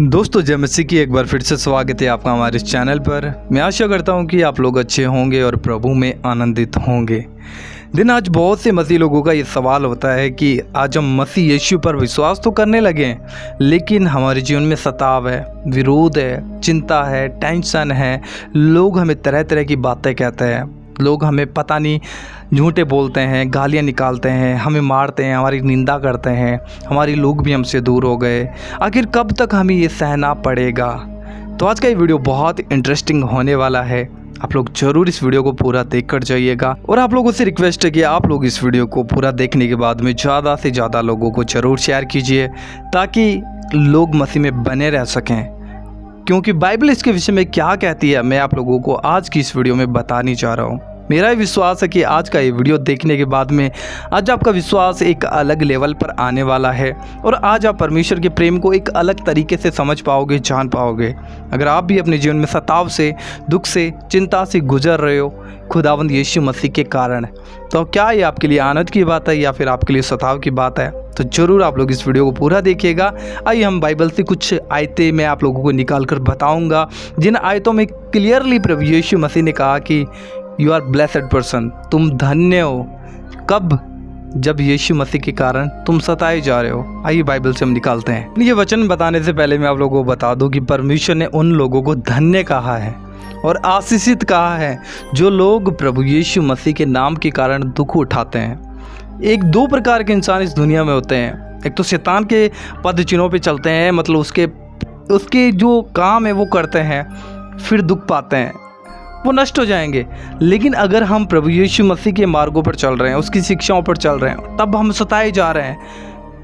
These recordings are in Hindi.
दोस्तों, जय मसीह की एक बार फिर से स्वागत है आपका हमारे इस चैनल पर। मैं आशा करता हूं कि आप लोग अच्छे होंगे और प्रभु में आनंदित होंगे। आज बहुत से मसीह लोगों का ये सवाल होता है कि आज हम मसीह यीशु पर विश्वास तो करने लगे हैं, लेकिन हमारे जीवन में सताव है, विरोध है, चिंता है, टेंशन है। लोग हमें तरह तरह की बातें कहते हैं, लोग हमें पता नहीं झूठे बोलते हैं, गालियाँ निकालते हैं, हमें मारते हैं, हमारी निंदा करते हैं, हमारे लोग भी हमसे दूर हो गए। आखिर कब तक हमें ये सहना पड़ेगा? तो आज का ये वीडियो बहुत इंटरेस्टिंग होने वाला है। आप लोग ज़रूर इस वीडियो को पूरा देख कर जाइएगा और आप लोगों से रिक्वेस्ट है कि आप लोग इस वीडियो को पूरा देखने के बाद में ज़्यादा से ज़्यादा लोगों को ज़रूर शेयर कीजिए, ताकि लोग मसीह में बने रह सकें। क्योंकि बाइबल इसके विषय में क्या कहती है, मैं आप लोगों को आज की इस वीडियो में बताने जा रहा हूँ। मेरा विश्वास है कि आज का ये वीडियो देखने के बाद में आज आपका विश्वास एक अलग लेवल पर आने वाला है और आज आप परमेश्वर के प्रेम को एक अलग तरीके से समझ पाओगे, जान पाओगे। अगर आप भी अपने जीवन में सताव से, दुख से, चिंता से गुजर रहे हो खुदावंद यीशु मसीह के कारण, तो क्या ये आपके लिए आनंद की बात है या फिर आपके लिए सताव की बात है? तो ज़रूर आप लोग इस वीडियो को पूरा देखिएगा। आइए हम बाइबल से कुछ आयतें मैं आप लोगों को निकाल कर बताऊँगा, जिन आयतों में क्लियरली प्रभु यीशु मसीह ने कहा कि यू आर ब्लेसड पर्सन, तुम धन्य हो। कब? जब यीशु मसीह के कारण तुम सताए जा रहे हो। आइए बाइबल से हम निकालते हैं। ये वचन बताने से पहले मैं आप लोगों को बता दूं कि परमेश्वर ने उन लोगों को धन्य कहा है और आशीषित कहा है जो लोग प्रभु यीशु मसीह के नाम के कारण दुख उठाते हैं। एक दो प्रकार के इंसान इस दुनिया में होते हैं। एक तो शैतान के पद चिन्हों पे चलते हैं, मतलब उसके जो काम है वो करते हैं, फिर दुख पाते हैं, वो नष्ट हो जाएंगे। लेकिन अगर हम प्रभु यीशु मसीह के मार्गों पर चल रहे हैं, उसकी शिक्षाओं पर चल रहे हैं, तब हम सताए जा रहे हैं,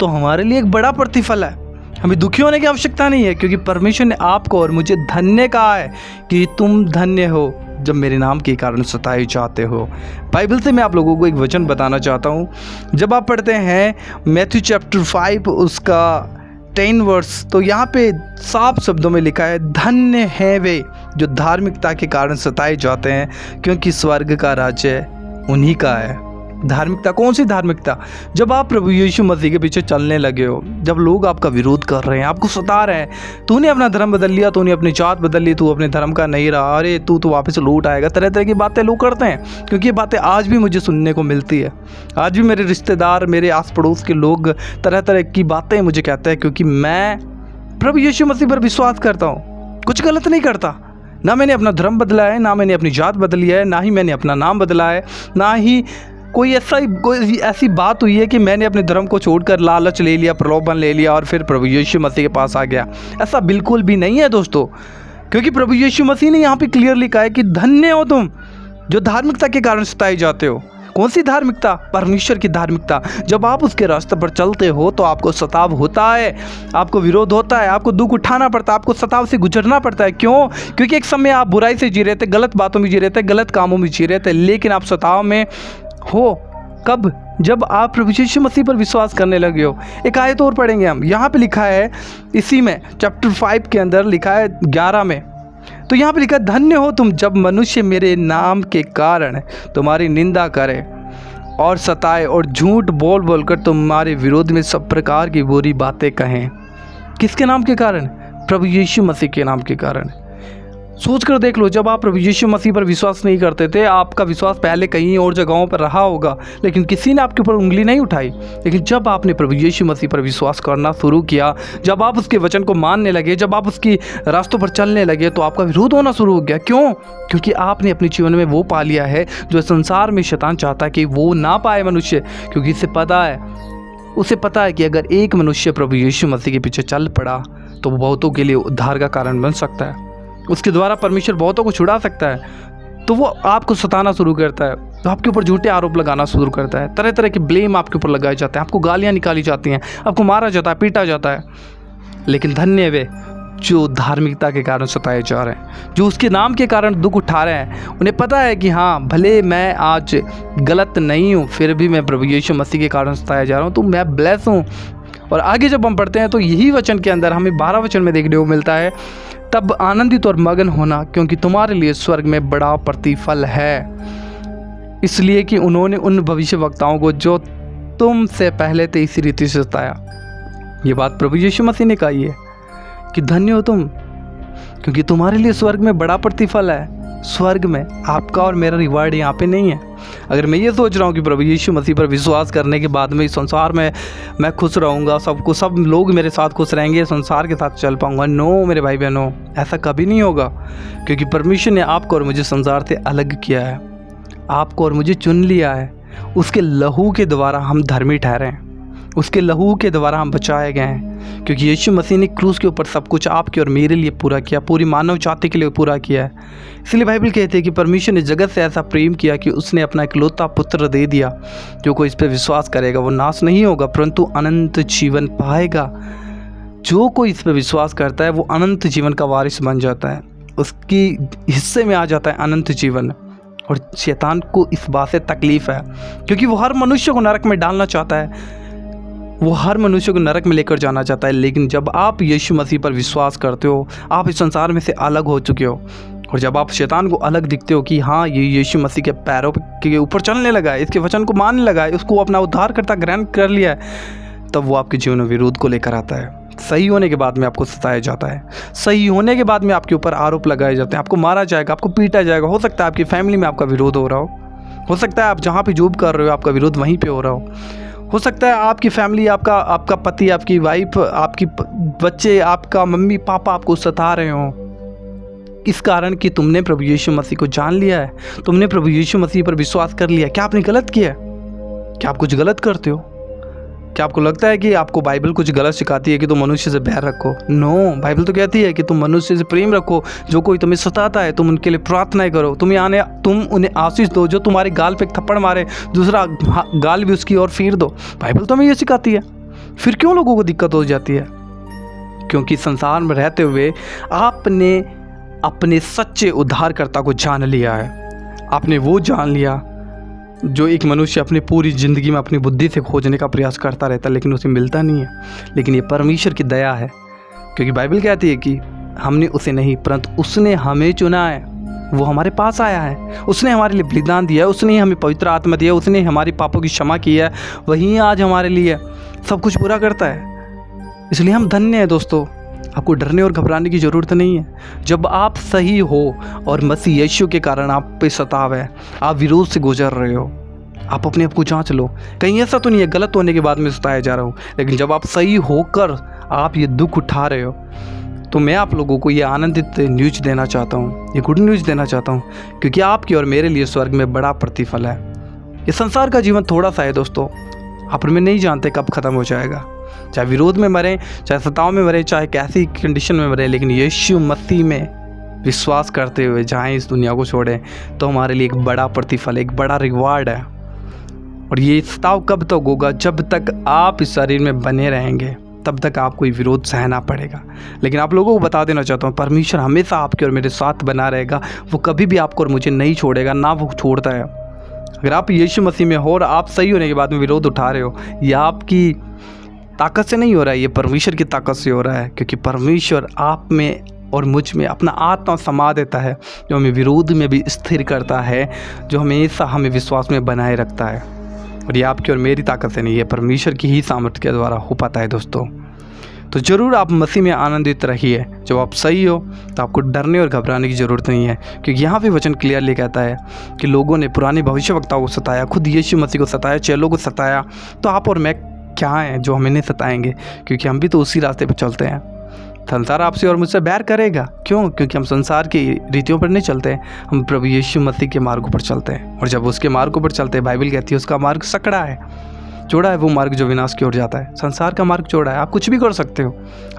तो हमारे लिए एक बड़ा प्रतिफल है। हमें दुखी होने की आवश्यकता नहीं है, क्योंकि परमेश्वर ने आपको और मुझे धन्य कहा है कि तुम धन्य हो जब मेरे नाम के कारण सताए जाते हो। बाइबल से मैं आप लोगों को एक वचन बताना चाहता हूँ। जब आप पढ़ते हैं मैथ्यू चैप्टर 5 उसका 10 वर्स, तो यहाँ पे साफ शब्दों में लिखा है, धन्य है वे जो धार्मिकता के कारण सताए जाते हैं, क्योंकि स्वर्ग का राज्य उन्हीं का है। धार्मिकता, कौन सी धार्मिकता? जब आप प्रभु यीशु मसीह के पीछे चलने लगे हो, जब लोग आपका विरोध कर रहे हैं, आपको सता रहे हैं, तूने अपना धर्म बदल लिया, तूने अपनी जात बदल ली, तू अपने धर्म का नहीं रहा, अरे तू तो वापस लौट आएगा, तरह तरह की बातें लोग करते हैं। क्योंकि ये बातें आज भी मुझे सुनने को मिलती है। आज भी मेरे रिश्तेदार, मेरे आस पड़ोस के लोग तरह तरह की बातें मुझे कहते हैं, क्योंकि मैं प्रभु यीशु मसीह पर विश्वास करता हूँ, कुछ गलत नहीं करता। ना मैंने अपना धर्म बदला है, ना मैंने अपनी जात बदली है, ना ही मैंने अपना नाम बदला है, ना ही कोई ऐसी बात हुई है कि मैंने अपने धर्म को छोड़कर लालच ले लिया, प्रलोभन ले लिया और फिर प्रभु यीशु मसीह के पास आ गया। ऐसा बिल्कुल भी नहीं है दोस्तों, क्योंकि प्रभु यीशु मसीह ने यहाँ पे क्लियरली कहा है कि धन्य हो तुम जो धार्मिकता के कारण सताए जाते हो। कौन सी धार्मिकता? परमेश्वर की धार्मिकता। जब आप उसके रास्ते पर चलते हो तो आपको सताव होता है, आपको विरोध होता है, आपको दुख उठाना पड़ता है, आपको सताव से गुजरना पड़ता है। क्यों? क्योंकि एक समय आप बुराई से जी रहे थे, गलत बातों में जी रहे थे, गलत कामों में जी रहे थे, लेकिन आप सताव में हो। कब? जब आप प्रभु यीशु मसीह पर विश्वास करने लगे हो। एक आयत और पढ़ेंगे हम। यहाँ पे लिखा है, इसी में चैप्टर 5 के अंदर लिखा है 11 में, तो यहाँ पे लिखा है, धन्य हो तुम जब मनुष्य मेरे नाम के कारण तुम्हारी निंदा करे और सताए और झूठ बोल बोलकर तुम्हारे विरोध में सब प्रकार की बुरी बातें कहें। किसके नाम के कारण? प्रभु यीशु मसीह के नाम के कारण। सोच कर देख लो, जब आप प्रभु यीशु मसीह पर विश्वास नहीं करते थे, आपका विश्वास पहले कहीं और जगहों पर रहा होगा, लेकिन किसी ने आपके ऊपर उंगली नहीं उठाई। लेकिन जब आपने प्रभु यीशु मसीह पर विश्वास करना शुरू किया, जब आप उसके वचन को मानने लगे, जब आप उसकी रास्तों पर चलने लगे, तो आपका विरोध होना शुरू हो गया। क्यों? क्योंकि आपने अपने जीवन में वो पा लिया है जो संसार में शैतान चाहता है कि वो ना पाए मनुष्य। क्योंकि उसे पता है कि अगर एक मनुष्य प्रभु यीशु मसीह के पीछे चल पड़ा तो वो बहुतों के लिए उद्धार का कारण बन सकता है, उसके द्वारा परमेश्वर बहुतों को छुड़ा सकता है। तो वो आपको सताना शुरू करता है, तो आपके ऊपर झूठे आरोप लगाना शुरू करता है, तरह तरह के ब्लेम आपके ऊपर लगाए जाते हैं, आपको गालियाँ निकाली जाती हैं, आपको मारा जाता है, पीटा जाता है। लेकिन धन्य वे जो धार्मिकता के कारण सताए जा रहे हैं, जो उसके नाम के कारण दुख उठा रहे हैं। उन्हें पता है कि हाँ, भले मैं आज गलत नहीं हूँ, फिर भी मैं प्रभु यीशु मसीह के कारण सताया जा रहा हूँ, तो मैं ब्लेस हूँ। और आगे जब हम पढ़ते हैं तो यही वचन के अंदर हमें 12 वचन में देखने को मिलता है, तब आनंदित और मगन होना, क्योंकि तुम्हारे लिए स्वर्ग में बड़ा प्रतिफल है। इसलिए कि उन्होंने उन भविष्यवक्ताओं को जो तुमसे पहले थे इसी रीति से सताया। ये बात प्रभु यीशु मसीह ने कही है कि धन्य हो तुम, क्योंकि तुम्हारे लिए स्वर्ग में बड़ा प्रतिफल है। स्वर्ग में आपका और मेरा रिवार्ड यहाँ पे नहीं है। अगर मैं ये सोच रहा हूँ कि प्रभु यीशु मसीह पर विश्वास करने के बाद में इस संसार में मैं खुश रहूँगा, सब लोग मेरे साथ खुश रहेंगे, संसार के साथ चल पाऊँगा, नो मेरे भाई बहनों, ऐसा कभी नहीं होगा। क्योंकि परमेश्वर ने आपको और मुझे संसार से अलग किया है, आपको और मुझे चुन लिया है। उसके लहू के द्वारा हम धर्मी ठहरे हैं, उसके लहू के द्वारा हम बचाए गए हैं। क्योंकि यीशु मसीह ने क्रूस के ऊपर सब कुछ आपके और मेरे लिए पूरा किया, पूरी मानव जाति के लिए पूरा किया है। इसलिए बाइबल कहती है कि परमेश्वर ने जगत से ऐसा प्रेम किया कि उसने अपना इकलौता पुत्र दे दिया। जो कोई इस पर विश्वास करेगा वो नाश नहीं होगा परंतु अनंत जीवन पाएगा। जो कोई इस पर विश्वास करता है वो अनंत जीवन का वारिस बन जाता है, उसकी हिस्से में आ जाता है अनंत जीवन। और शैतान को इस बात से तकलीफ़ है क्योंकि वो हर मनुष्य को नरक में डालना चाहता है, वो हर मनुष्य को नरक में लेकर जाना चाहता है। लेकिन जब आप यीशु मसीह पर विश्वास करते हो, आप इस संसार में से अलग हो चुके हो, और जब आप शैतान को अलग दिखते हो कि हाँ ये यीशु मसीह के पैरों के ऊपर चलने लगा है, इसके वचन को मानने लगा है, उसको अपना उद्धारकर्ता ग्रहण कर लिया है, तब वो आपके जीवन में विरोध को लेकर आता है। सही होने के बाद में आपको सताया जाता है, सही होने के बाद में आपके ऊपर आरोप लगाए जाते हैं, आपको मारा जाएगा, आपको पीटा जाएगा। हो सकता है आपकी फैमिली में आपका विरोध हो रहा हो सकता है आप जहाँ पे जॉब कर रहे हो आपका विरोध वहीं पे हो रहा हो सकता है आपकी फैमिली, आपका पति, आपकी वाइफ, आपकी बच्चे, आपका मम्मी पापा आपको सता रहे हो, इस कारण कि तुमने प्रभु यीशु मसीह को जान लिया है, तुमने प्रभु यीशु मसीह पर विश्वास कर लिया। क्या आपने गलत किया? क्या आप कुछ गलत करते हो? क्या आपको लगता है कि आपको बाइबल कुछ गलत सिखाती है कि तुम मनुष्य से बैर रखो? नो, बाइबल तो कहती है कि तुम मनुष्य से प्रेम रखो, जो कोई तुम्हें सताता है तुम उनके लिए प्रार्थनाएं करो, तुम उन्हें आशीष दो, जो तुम्हारे गाल पे एक थप्पड़ मारे दूसरा गाल भी उसकी ओर फेर दो। बाइबल तो हमें ये सिखाती है। फिर क्यों लोगों को दिक्कत हो जाती है? क्योंकि संसार में रहते हुए आपने अपने सच्चे उद्धारकर्ता को जान लिया है। आपने वो जान लिया जो एक मनुष्य अपनी पूरी ज़िंदगी में अपनी बुद्धि से खोजने का प्रयास करता रहता लेकिन उसे मिलता नहीं है। लेकिन ये परमेश्वर की दया है, क्योंकि बाइबल कहती है कि हमने उसे नहीं परंतु उसने हमें चुना है। वो हमारे पास आया है, उसने हमारे लिए बलिदान दिया है, उसने हमें पवित्र आत्मा दिया, उसने हमारे पापों की क्षमा की है, वही आज हमारे लिए सब कुछ पूरा करता है। इसलिए हम धन्य हैं दोस्तों। आपको डरने और घबराने की ज़रूरत नहीं है। जब आप सही हो और मसीह यीशु के कारण आप पे सताव है, आप विरोध से गुजर रहे हो, आप अपने आप को जांच लो। कहीं ऐसा तो नहीं है गलत होने के बाद में सताया जा रहा हूँ, लेकिन जब आप सही होकर आप ये दुख उठा रहे हो, तो मैं आप लोगों को ये आनंदित न्यूज़ देना चाहता हूँ, ये गुड न्यूज़ देना चाहता हूँ, क्योंकि आपके और मेरे लिए स्वर्ग में बड़ा प्रतिफल है। ये संसार का जीवन थोड़ा सा है दोस्तों, आप में नहीं जानते कब ख़त्म हो जाएगा। चाहे विरोध में मरें, चाहे सताव में मरें, चाहे कैसी कंडीशन में मरें, लेकिन यीशु मसीह में विश्वास करते हुए जहाँ इस दुनिया को छोड़ें तो हमारे लिए एक बड़ा प्रतिफल, एक बड़ा रिवार्ड है। और ये सताव कब तक होगा? जब तक आप इस शरीर में बने रहेंगे तब तक आपको विरोध सहना पड़ेगा। लेकिन आप लोगों को बता देना चाहता हूँ, परमेश्वर हमेशा आपके और मेरे साथ बना रहेगा। वो कभी भी आपको और मुझे नहीं छोड़ेगा, ना वो छोड़ता है। अगर आप यीशु मसीह में हो और आप सही होने के बाद में विरोध उठा रहे हो, यह आपकी ताकत से नहीं हो रहा है, ये परमेश्वर की ताकत से हो रहा है। क्योंकि परमेश्वर आप में और मुझ में अपना आत्मा समा देता है, जो हमें विरोध में भी स्थिर करता है, जो हमेशा हमें विश्वास में बनाए रखता है। और ये आपकी और मेरी ताकत से नहीं है, परमेश्वर की ही सामर्थ्य के द्वारा हो पाता है दोस्तों। तो ज़रूर आप मसीह में आनंदित रहिए। जब आप सही हो तो आपको डरने और घबराने की ज़रूरत नहीं है, क्योंकि यहाँ पे वचन क्लियरली कहता है कि लोगों ने पुराने भविष्यवक्ताओं को सताया, खुद यीशु मसीह को सताया, चेलों को सताया, तो आप और मैं क्या हैं जो हमें नहीं सताएंगे? क्योंकि हम भी तो उसी रास्ते पर चलते हैं। संसार आपसे और मुझसे बैर करेगा, क्यों? क्योंकि हम संसार की रीतियों पर नहीं चलते हैं, हम प्रभु यीशु मसीह के मार्ग पर चलते हैं। और जब उसके मार्ग पर चलते हैं, बाइबल कहती है उसका मार्ग सकड़ा है, चौड़ा है वो मार्ग जो विनाश की ओर जाता है। संसार का मार्ग चौड़ा है, आप कुछ भी कर सकते हो,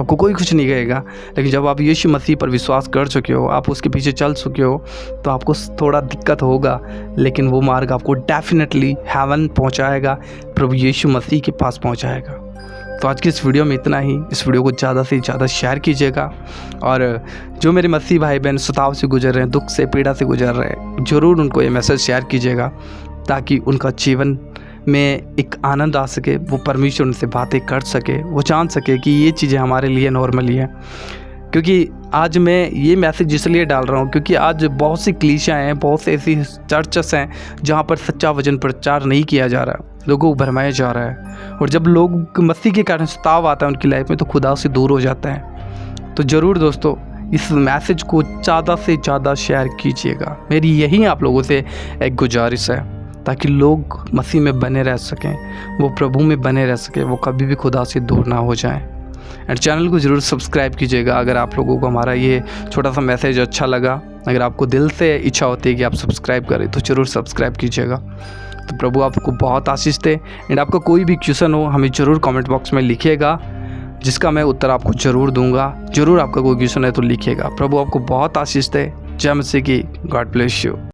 आपको कोई कुछ नहीं कहेगा। लेकिन जब आप यीशु मसीह पर विश्वास कर चुके हो, आप उसके पीछे चल चुके हो, तो आपको थोड़ा दिक्कत होगा, लेकिन वो मार्ग आपको डेफिनेटली हेवन पहुंचाएगा, प्रभु यीशु मसीह के पास पहुंचाएगा। तो आज की इस वीडियो में इतना ही। इस वीडियो को ज़्यादा से ज़्यादा शेयर कीजिएगा, और जो मेरे मसीह भाई बहन सताव से गुजर रहे हैं, दुख से पीड़ा से गुजर रहे हैं, ज़रूर उनको ये मैसेज शेयर कीजिएगा, ताकि उनका जीवन में एक आनंद आ सके, वो परमेश्वर उनसे बातें कर सके, वो जान सके कि ये चीज़ें हमारे लिए नॉर्मली है। क्योंकि आज मैं ये मैसेज इसलिए डाल रहा हूँ क्योंकि आज बहुत सी क्लीसियाँ हैं, बहुत से ऐसी चर्चेस हैं जहाँ पर सच्चा वचन प्रचार नहीं किया जा रहा, लोगों को भरमाया जा रहा है। और जब लोग मसीह के कारण सताव आता है उनकी लाइफ में, तो खुदा से दूर हो जाता है। तो ज़रूर दोस्तों इस मैसेज को ज़्यादा से ज़्यादा शेयर कीजिएगा। मेरी यही आप लोगों से एक गुजारिश है, ताकि लोग मसीह में बने रह सकें, वो प्रभु में बने रह सकें, वो कभी भी खुदा से दूर ना हो जाएं। एंड चैनल को ज़रूर सब्सक्राइब कीजिएगा। अगर आप लोगों को हमारा ये छोटा सा मैसेज अच्छा लगा, अगर आपको दिल से इच्छा होती है कि आप सब्सक्राइब करें, तो ज़रूर सब्सक्राइब कीजिएगा। तो प्रभु आपको बहुत आशीष दे। एंड आपका कोई भी क्वेश्चन हो हमें ज़रूर कमेंट बॉक्स में लिखिएगा, जिसका मैं उत्तर आपको ज़रूर दूंगा। ज़रूर आपका कोई क्वेश्चन है तो लिखिएगा। प्रभु आपको बहुत आशीष दे। जय मसीह की। God bless you.